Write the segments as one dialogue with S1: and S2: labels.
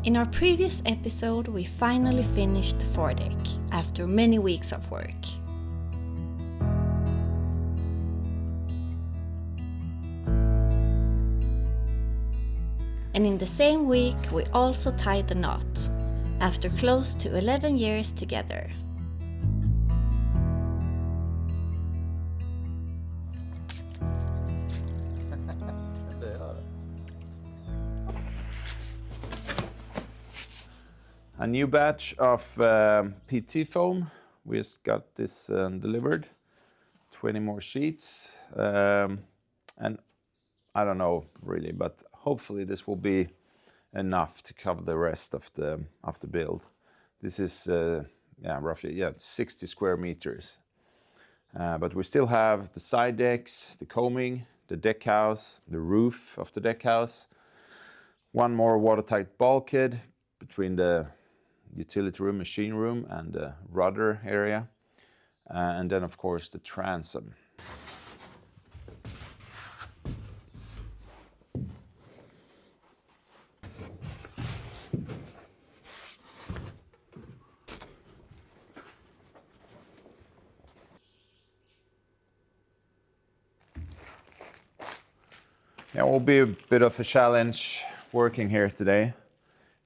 S1: In our previous episode, we finally finished the foredeck after many weeks of work. And in the same week, we also tied the knot, after close to 11 years together.
S2: A new batch of PT foam. We just got this delivered. 20 more sheets. And I don't know really, but hopefully this will be enough to cover the rest of the build. This is roughly 60 square meters. But we still have the side decks, the coaming, the deck house, the roof of the deck house, one more watertight bulkhead between the utility room, machine room, and the rudder area, and then of course the transom. It will be a bit of a challenge working here today.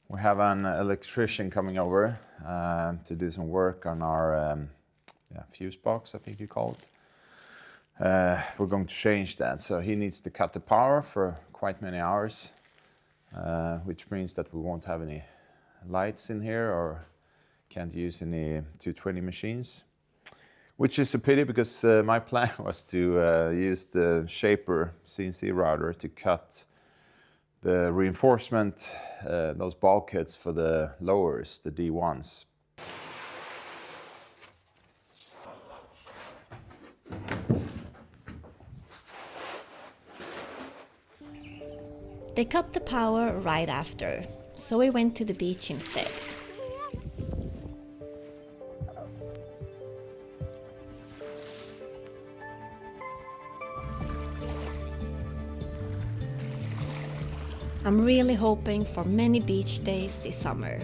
S2: We have an electrician coming over to do some work on our fuse box, I think you call it. We're going to change that, so he needs to cut the power for quite many hours, which means that we won't have any lights in here or can't use any 220 machines, which is a pity because my plan was to use the shaper CNC router to cut the reinforcement, those bulkheads for the lowers, the D1s.
S1: They cut the power right after, so we went to the beach instead. I'm really hoping for many beach days this summer.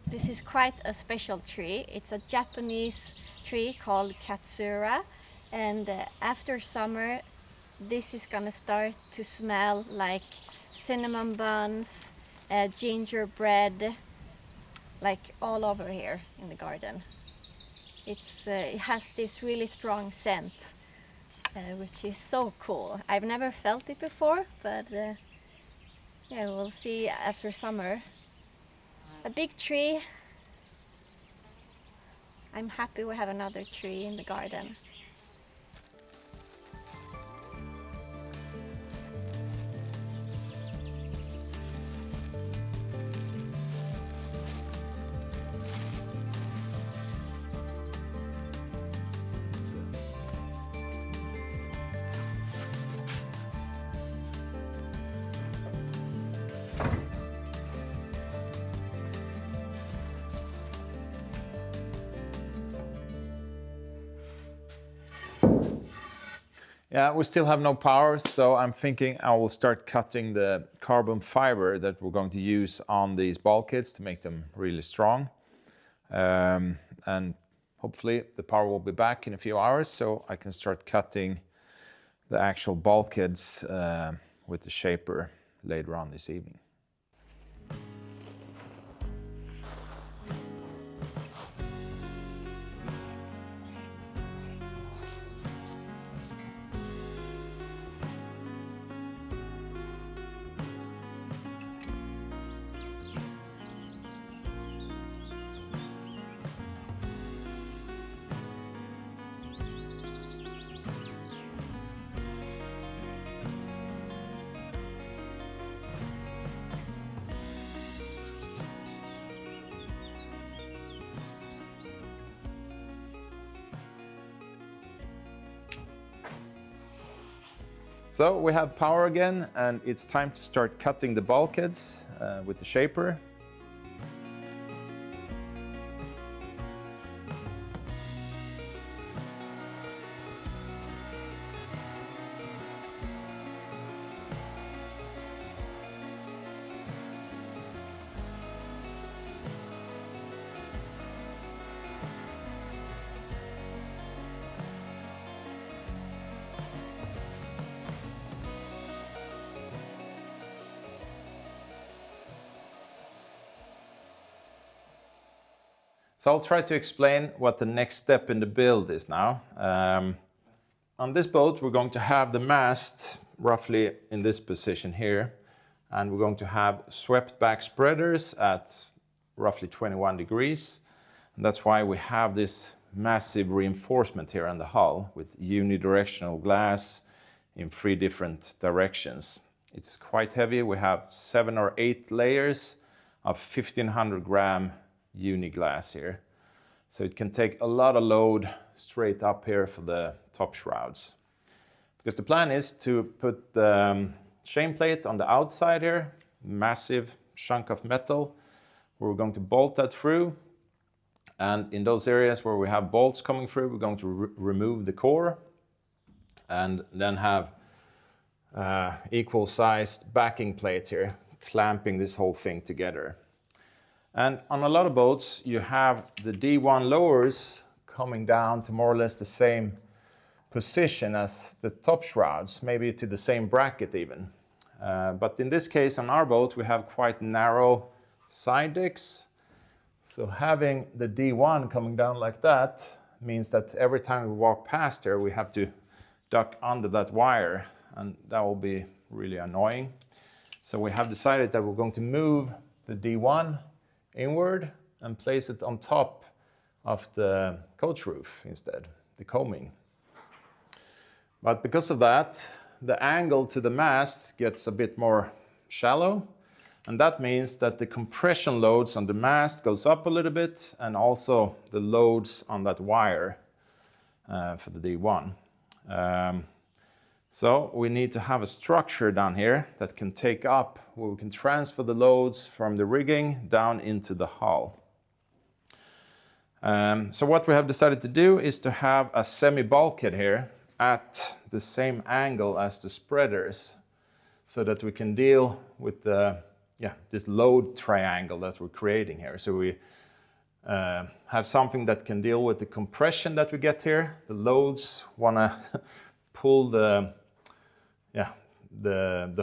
S1: This is quite a special tree. It's a Japanese tree called Katsura, and after summer this is gonna start to smell like cinnamon buns, gingerbread, like all over here in the garden. It has this really strong scent, which is so cool. I've never felt it before, but we'll see after summer. A big tree. I'm happy we have another tree in the garden.
S2: Yeah, we still have no power, so I'm thinking I will start cutting the carbon fiber that we're going to use on these bulkheads to make them really strong. And hopefully the power will be back in a few hours, so I can start cutting the actual bulkheads with the shaper later on this evening. So we have power again, and it's time to start cutting the bulkheads with the shaper. So I'll try to explain what the next step in the build is now. On this boat, we're going to have the mast roughly in this position here, and we're going to have swept back spreaders at roughly 21 degrees. And that's why we have this massive reinforcement here on the hull with unidirectional glass in 3 different directions. It's quite heavy. We have 7 or 8 layers of 1500 gram uni glass here. So it can take a lot of load straight up here for the top shrouds. Because the plan is to put the chain plate on the outside here, massive chunk of metal. We're going to bolt that through. And in those areas where we have bolts coming through, we're going to remove the core and then have equal sized backing plate here, clamping this whole thing together. And on a lot of boats, you have the D1 lowers coming down to more or less the same position as the top shrouds, maybe to the same bracket even. But in this case, on our boat, we have quite narrow side decks. So having the D1 coming down like that means that every time we walk past here, we have to duck under that wire, and that will be really annoying. So we have decided that we're going to move the D1 inward and place it on top of the coach roof instead, the coaming. But because of that, the angle to the mast gets a bit more shallow, and that means that the compression loads on the mast goes up a little bit, and also the loads on that wire for the D1. So we need to have a structure down here that can take up, where we can transfer the loads from the rigging down into the hull. So what we have decided to do is to have a semi-bulkhead here at the same angle as the spreaders, so that we can deal with the, this load triangle that we're creating here. So we have something that can deal with the compression that we get here. The loads want to pull the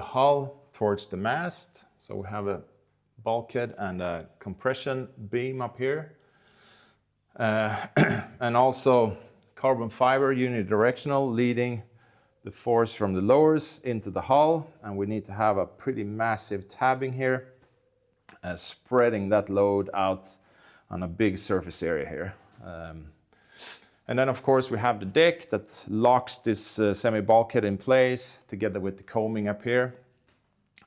S2: hull towards the mast. So we have a bulkhead and a compression beam up here. And also carbon fiber unidirectional, leading the force from the lowers into the hull. And we need to have a pretty massive tabbing here, spreading that load out on a big surface area here. And then, of course, we have the deck that locks this semi-bulkhead in place together with the coaming up here.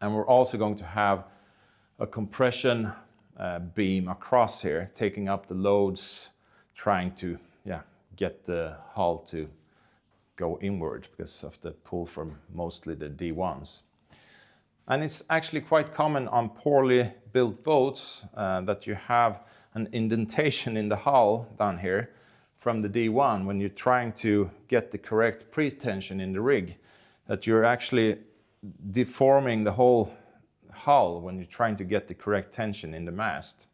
S2: And we're also going to have a compression beam across here, taking up the loads, trying to get the hull to go inward because of the pull from mostly the D1s. And it's actually quite common on poorly built boats that you have an indentation in the hull down here from the D1 when you're trying to get the correct pre-tension in the rig, that you're actually deforming the whole hull when you're trying to get the correct tension in the mast.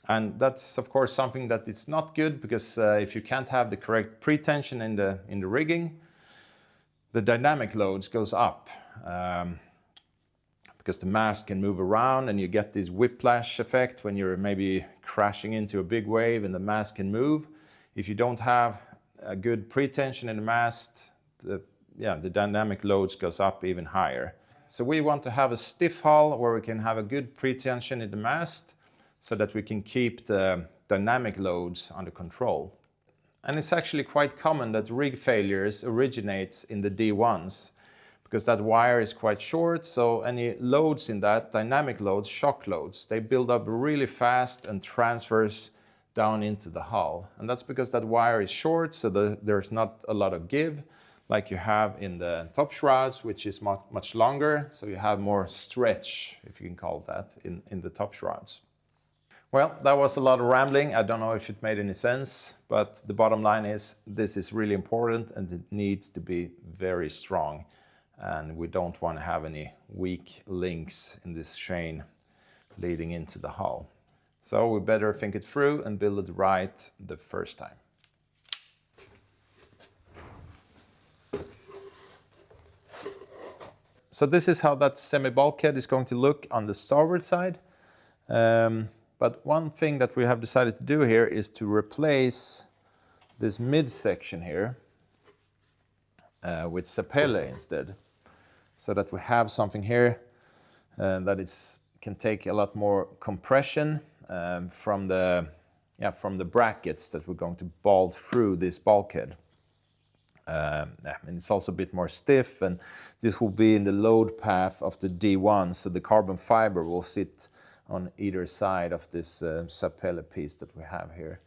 S2: And that's of course something that is not good, because if you can't have the correct pre-tension in the rigging, the dynamic loads goes up, because the mast can move around and you get this whiplash effect when you're maybe crashing into a big wave and the mast can move. If you don't have a good pre-tension in the mast, the dynamic loads goes up even higher. So we want to have a stiff hull where we can have a good pre-tension in the mast, so that we can keep the dynamic loads under control. And it's actually quite common that rig failures originates in the D1s, because that wire is quite short, so any loads in that, dynamic loads, shock loads, they build up really fast and transfers down into the hull. And that's because that wire is short, so there's not a lot of give. like you have in the top shrouds, which is much longer, so you have more stretch, if you can call it that, in the top shrouds. Well, that was a lot of rambling. I don't know if it made any sense, but the bottom line is this is really important and it needs to be very strong. And we don't want to have any weak links in this chain leading into the hull. So we better think it through and build it right the first time. So this is how that semi-bulkhead is going to look on the starboard side. But one thing that we have decided to do here is to replace this midsection here with sapele instead. So that we have something here that can take a lot more compression from the brackets that we're going to bolt through this bulkhead. And it's also a bit more stiff, and this will be in the load path of the D1, so the carbon fiber will sit on either side of this sapele piece that we have here.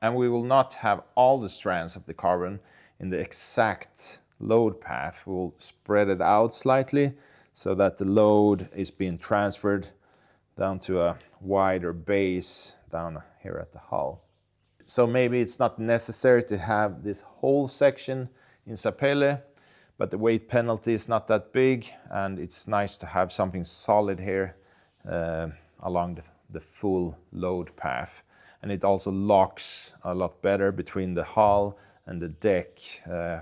S2: And we will not have all the strands of the carbon in the exact load path. We'll spread it out slightly so that the load is being transferred down to a wider base down here at the hull. So maybe it's not necessary to have this whole section in sapele, but the weight penalty is not that big, and it's nice to have something solid here along the full load path. And it also locks a lot better between the hull and the deck,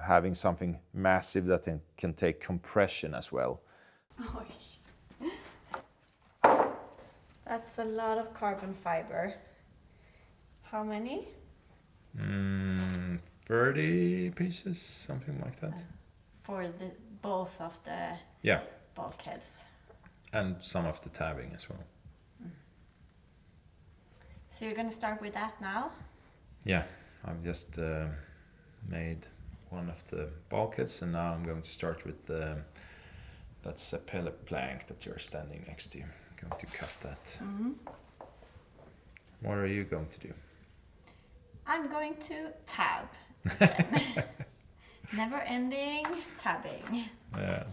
S2: having something massive that can take compression as well.
S1: That's a lot of carbon fiber. How many?
S2: 30 pieces, something like that.
S1: For both of the bulkheads.
S2: And some of the tabbing as well.
S1: So you're going to start with that now?
S2: Yeah, I've just made one of the bulkheads, and now I'm going to start with that sapele plank that you're standing next to. I'm going to cut that.
S1: Mm-hmm.
S2: What are you going to do?
S1: I'm going to tab. Never ending tabbing.
S2: Yeah.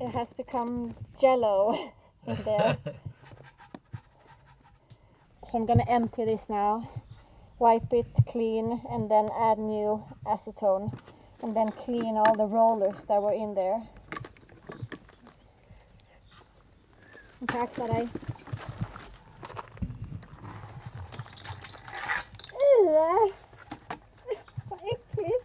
S1: It has become jello in there. So I'm gonna empty this now, wipe it clean, and then add new acetone, and then clean all the rollers that were in there. Tack för dig. Vad äckligt.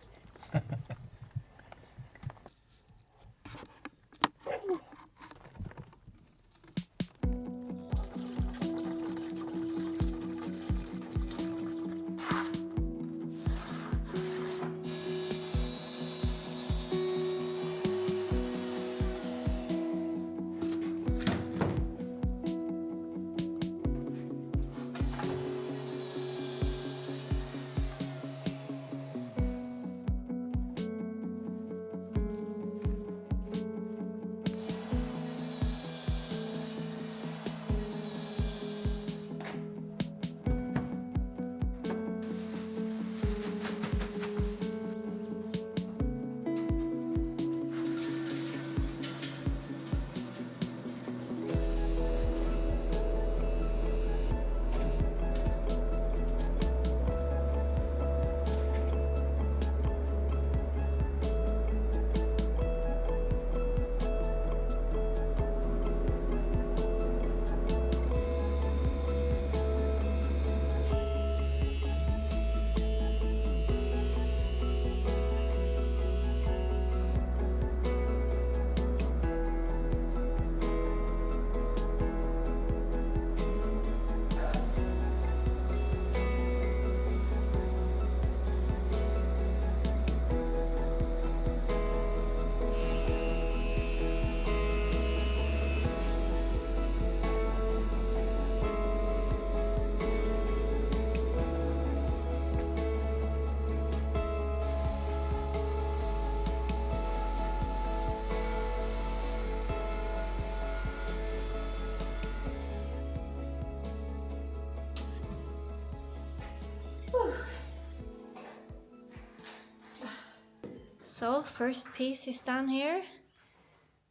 S1: So first piece is done here.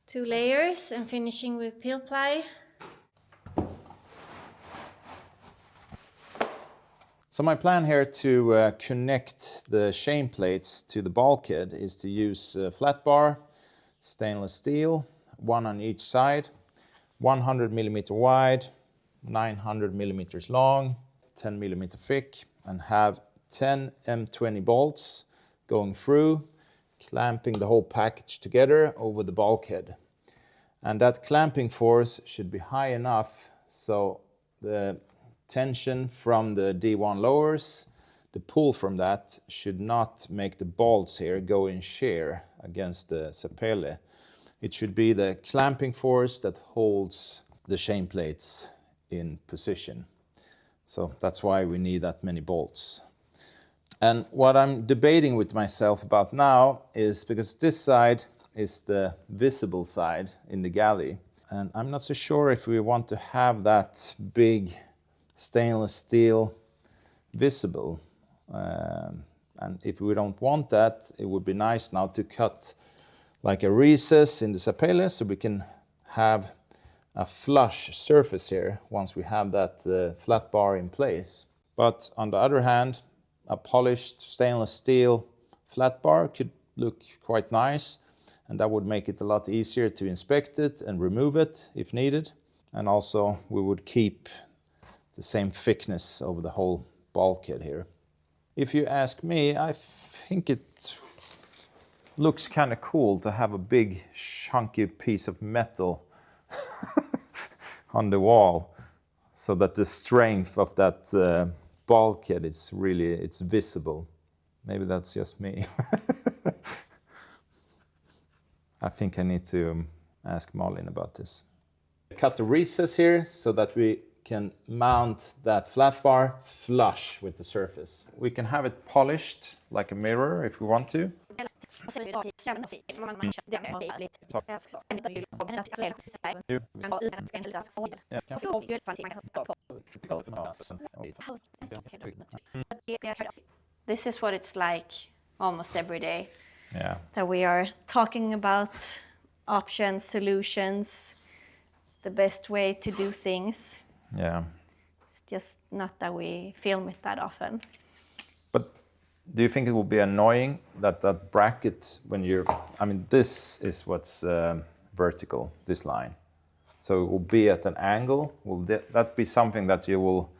S1: 2 layers and finishing with peel ply.
S2: So my plan here to connect the shame plates to the bulkhead is to use flat bar, stainless steel, 1 on each side, 100 millimeter wide, 900 millimeters long, 10 millimeter thick, and have 10 M20 bolts going through, clamping the whole package together over the bulkhead. And that clamping force should be high enough so the tension from the D1 lowers, the pull from that should not make the bolts here go in shear against the sapele. It should be the clamping force that holds the shame plates in position. So that's why we need that many bolts. And what I'm debating with myself about now is, because this side is the visible side in the galley, and I'm not so sure if we want to have that big stainless steel visible. And if we don't want that, it would be nice now to cut like a recess in the sapele so we can have a flush surface here once we have that flat bar in place. But on the other hand, a polished stainless steel flat bar could look quite nice, and that would make it a lot easier to inspect it and remove it if needed. And also we would keep the same thickness over the whole bulkhead here. If you ask me, I think it looks kind of cool to have a big chunky piece of metal on the wall, so that the strength of that bulkhead is really, it's visible. Maybe that's just me. I think I need to ask Malin about this. Cut the recess here so that we can mount that flat bar flush with the surface. We can have it polished like a mirror if we want to.
S1: This is what it's like almost every day.
S2: Yeah.
S1: That we are talking about options, solutions, the best way to do things.
S2: Yeah.
S1: It's just not that we film it that often.
S2: But do you think it will be annoying that bracket when you're, I mean, this is what's vertical, this line. So it will be at an angle. Will that be something that will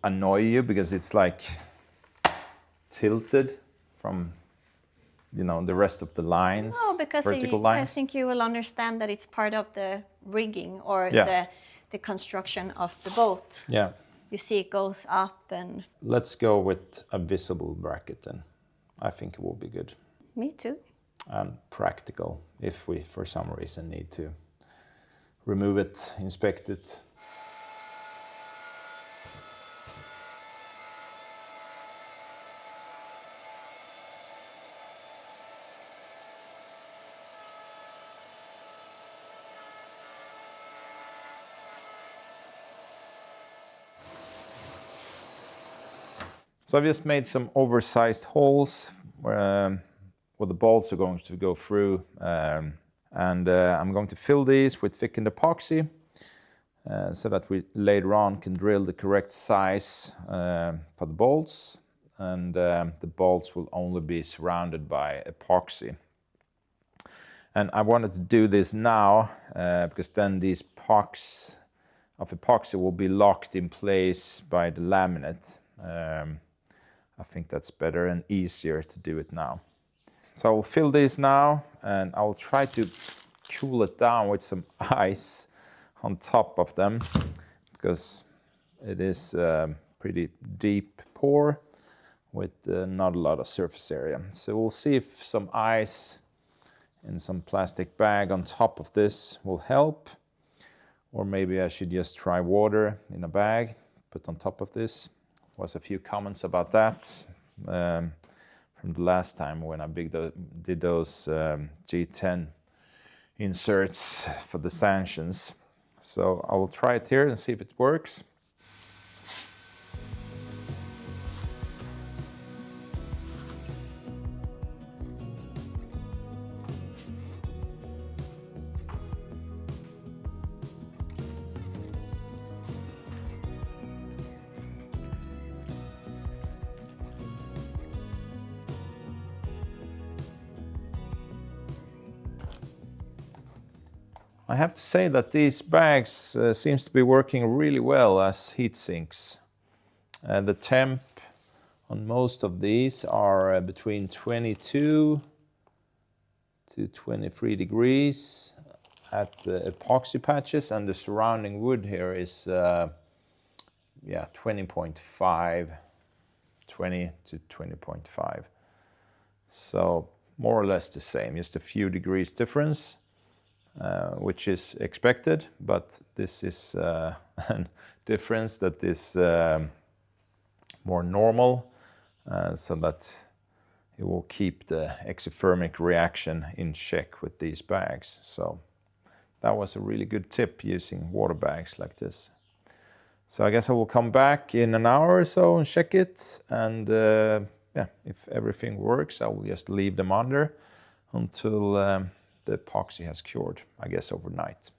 S2: annoy you because it's like tilted from, you know, the rest of the lines?
S1: No, because
S2: vertical lines?
S1: I think you will understand that it's part of the rigging or the construction of the boat.
S2: Yeah.
S1: You see it goes up and...
S2: Let's go with a visible bracket then. I think it will be good.
S1: Me too.
S2: And practical if we, for some reason, need to remove it, inspect it. So I've just made some oversized holes where the bolts are going to go through. And I'm going to fill these with thickened epoxy so that we later on can drill the correct size for the bolts. And the bolts will only be surrounded by epoxy. And I wanted to do this now because then these pucks of epoxy will be locked in place by the laminate. I think that's better and easier to do it now. So I will fill these now, and I will try to cool it down with some ice on top of them, because it is a pretty deep pour with not a lot of surface area. So we'll see if some ice in some plastic bag on top of this will help, or maybe I should just try water in a bag, put on top of this. Was a few comments about that from the last time when I did those G10 inserts for the stanchions. So I will try it here and see if it works. I have to say that these bags seems to be working really well as heat sinks. The temp on most of these are between 22 to 23 degrees at the epoxy patches, and the surrounding wood here is 20.5, 20 to 20.5. So more or less the same, just a few degrees difference, which is expected, but this is a difference that is more normal, so that it will keep the exothermic reaction in check with these bags. So that was a really good tip, using water bags like this. So I guess I will come back in an hour or so and check it, and if everything works, I will just leave them under until the epoxy has cured, I guess overnight.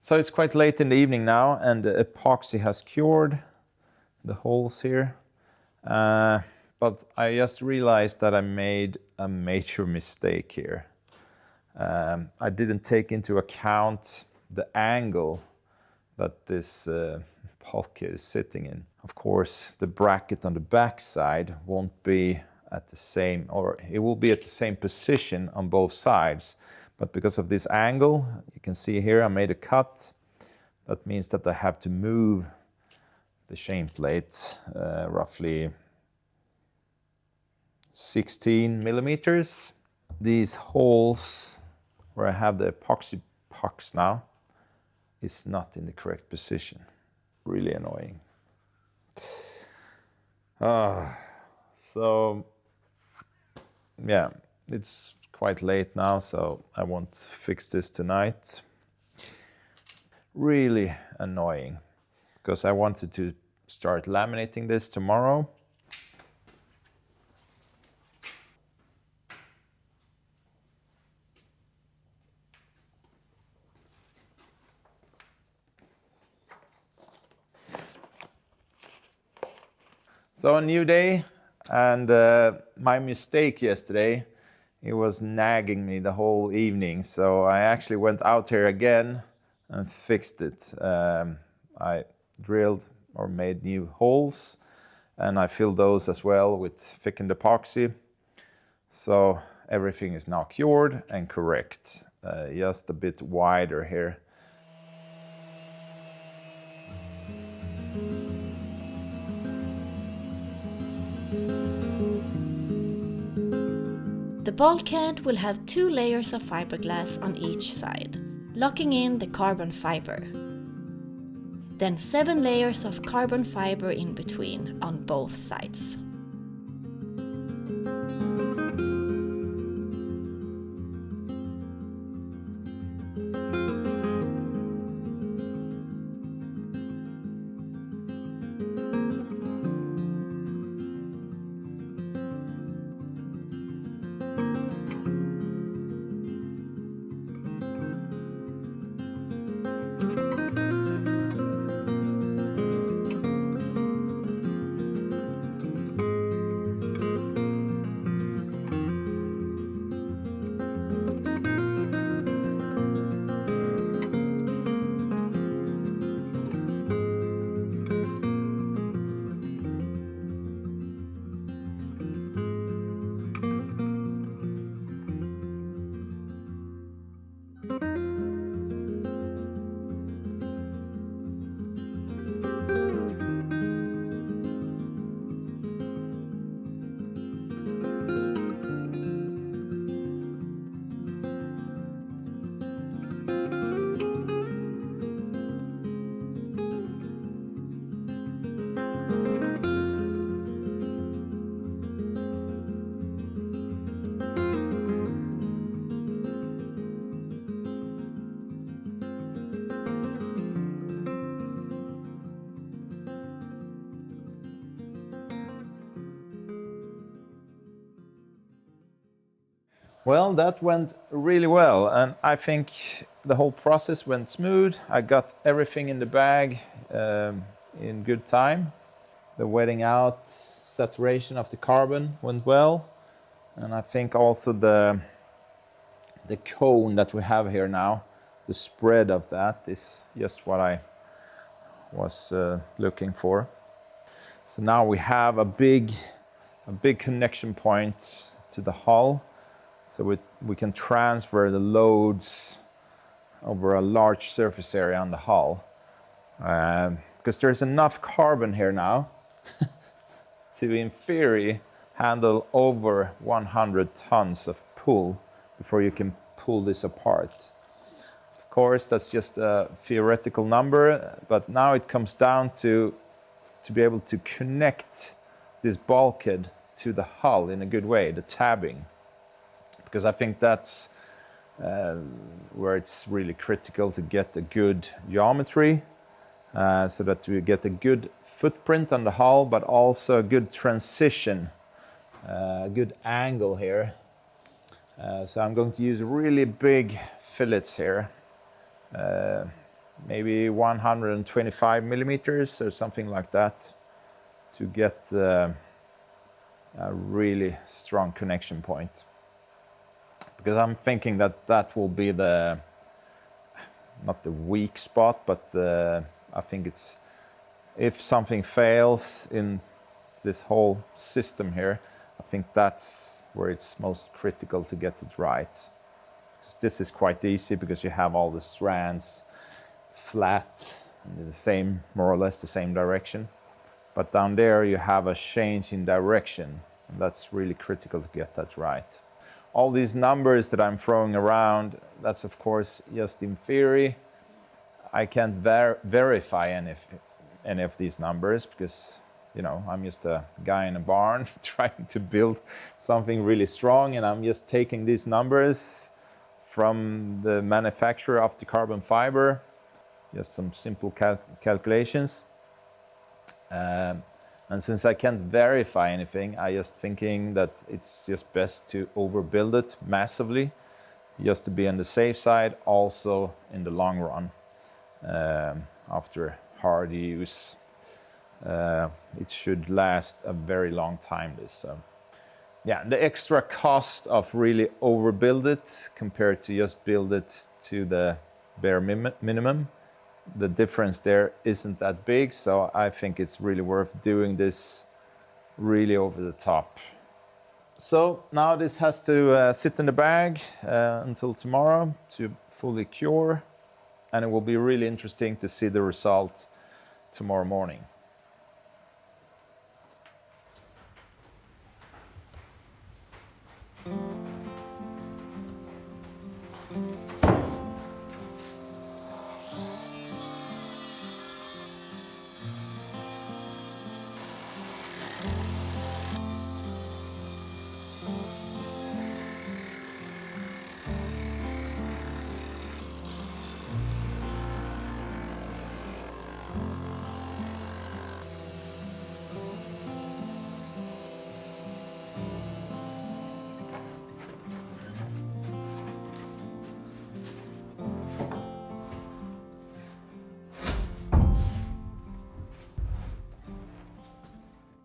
S2: So it's quite late in the evening now, and the epoxy has cured the holes here. But I just realized that I made a major mistake here. I didn't take into account the angle that this bulkhead is sitting in. Of course, the bracket on the back side won't be at the same, or it will be at the same position on both sides. But because of this angle, you can see here I made a cut. That means that I have to move the shame plate roughly 16 millimeters. These holes where I have the epoxy pucks now is not in the correct position. Really annoying. So yeah, it's quite late now, so I won't fix this tonight. Really annoying, because I wanted to start laminating this tomorrow. So a new day, and my mistake yesterday, it was nagging me the whole evening. So I actually went out here again and fixed it. I drilled or made new holes, and I filled those as well with thickened epoxy. So everything is now cured and correct, just a bit wider here.
S1: The bulkhead will have 2 layers of fiberglass on each side, locking in the carbon fiber. Then 7 layers of carbon fiber in between on both sides.
S2: Well, that went really well, and I think the whole process went smooth. I got everything in the bag in good time. The wetting out, saturation of the carbon went well, and I think also the the cone that we have here now, the spread of that is just what I was looking for. So now we have a big connection point to the hull, so we can transfer the loads over a large surface area on the hull, because there's enough carbon here now to, in theory, handle over 100 tons of pull before you can pull this apart. Of course, that's just a theoretical number, but now it comes down to be able to connect this bulkhead to the hull in a good way, the tabbing, because I think that's where it's really critical to get a good geometry, so that we get a good footprint on the hull, but also a good transition, a good angle here. So I'm going to use really big fillets here, maybe 125 millimeters or something like that, to get a really strong connection point. Because I'm thinking that will be not the weak spot, but I think it's, if something fails in this whole system here, I think that's where it's most critical to get it right. This is quite easy because you have all the strands flat in the same, more or less the same direction. But down there you have a change in direction, and that's really critical to get that right. All these numbers that I'm throwing around, that's of course just in theory. I can't verify any of these numbers because, you know, I'm just a guy in a barn trying to build something really strong, and I'm just taking these numbers from the manufacturer of the carbon fiber, just some simple calculations. And since I can't verify anything, I just thinking that it's just best to overbuild it massively, just to be on the safe side, also in the long run. After hard use, it should last a very long time. Yeah, the extra cost of really overbuild it compared to just build it to the bare minimum, the difference there isn't that big, so I think it's really worth doing this really over the top. So now this has to sit in the bag until tomorrow to fully cure, and it will be really interesting to see the result tomorrow morning.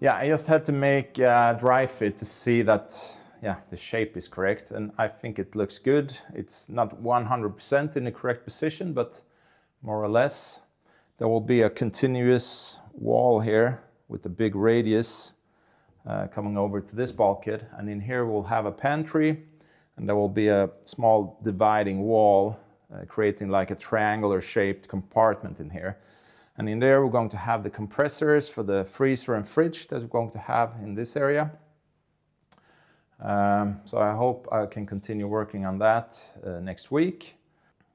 S2: Yeah, I just had to make a dry fit to see that, yeah, the shape is correct, and I think it looks good. It's not 100% in the correct position, but more or less. There will be a continuous wall here with a big radius coming over to this bulkhead, and in here we'll have a pantry, and there will be a small dividing wall creating like a triangular shaped compartment in here. And in there, we're going to have the compressors for the freezer and fridge that we're going to have in this area. So I hope I can continue working on that next week.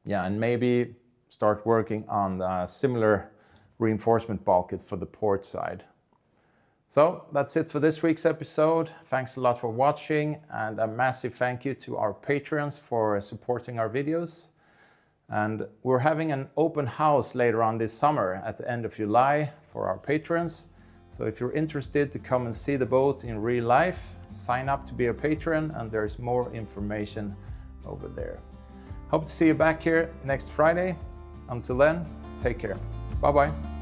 S2: Yeah, and maybe start working on a similar reinforcement bulkhead for the port side. So that's it for this week's episode. Thanks a lot for watching, and a massive thank you to our patrons for supporting our videos. And we're having an open house later on this summer at the end of July for our patrons. So if you're interested to come and see the boat in real life, sign up to be a patron, and there's more information over there. Hope to see you back here next Friday. Until then, take care. Bye-bye.